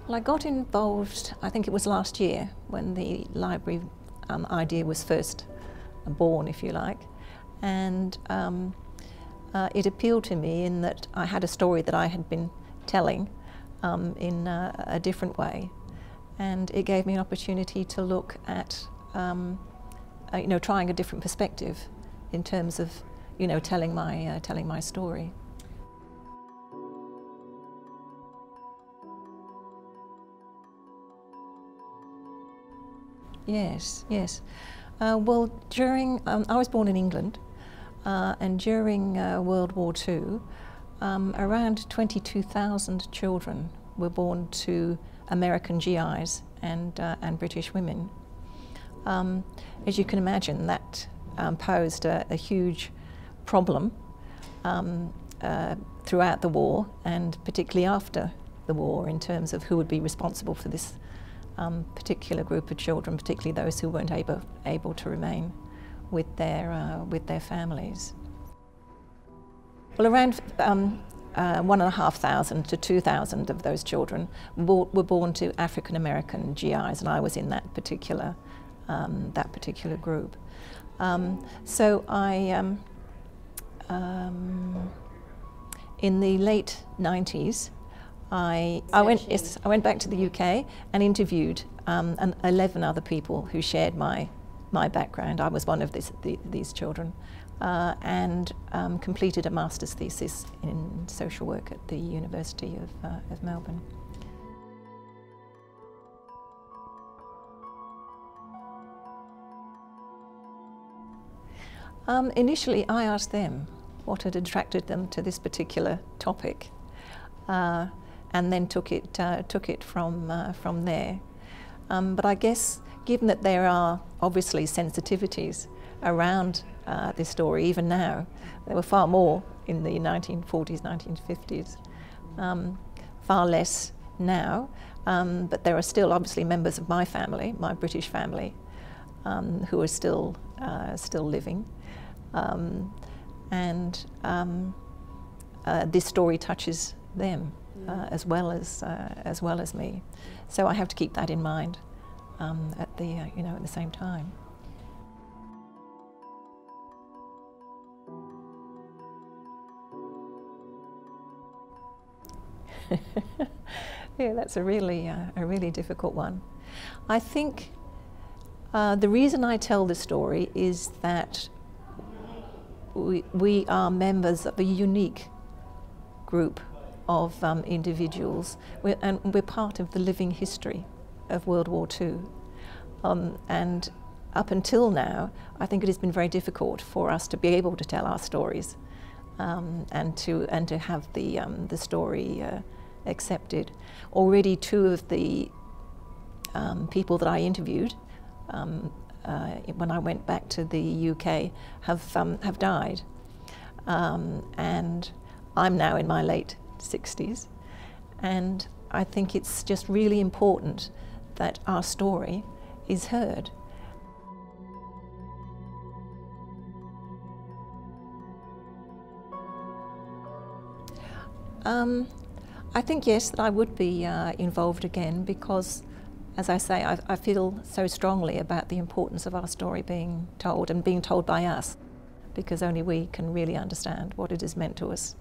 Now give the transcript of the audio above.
Well, I got involved, I think it was last year, when the library idea was first born, if you like, and it appealed to me in that I had a story that I had been telling in a different way, and it gave me an opportunity to look at trying a different perspective in terms of telling my story. Yes, yes. Well, during I was born in England, and during World War II, around 22,000 children were born to American GIs and British women. As you can imagine, that posed a huge problem throughout the war, and particularly after the war, in terms of who would be responsible for this particular group of children, particularly those who weren't able to remain with their families. Well, around 1,500 to 2,000 of those children were born to African American GIs, and I was in that particular group. So I, in the late 90s, I went back to the UK and interviewed 11 other people who shared my background. I was one of these children, and completed a master's thesis in social work at the University of Melbourne. Initially, I asked them what had attracted them to this particular topic, and then took it from there. But I guess, given that there are obviously sensitivities around this story, even now, there were far more in the 1940s, 1950s, far less now, but there are still obviously members of my family, my British family, who are still living, and this story touches them as well as me. So I have to keep that in mind at the same time. Yeah, that's a really difficult one. I think the reason I tell the story is that we are members of a unique group of individuals, and we're part of the living history of World War II. And up until now, I think it has been very difficult for us to be able to tell our stories, and to have the story accepted. Already, two of the people that I interviewed when I went back to the UK have died, and I'm now in my late 60s, and I think it's just really important that our story is heard. I think yes, that I would be involved again, because, as I say, I feel so strongly about the importance of our story being told, and being told by us, because only we can really understand what it has meant to us.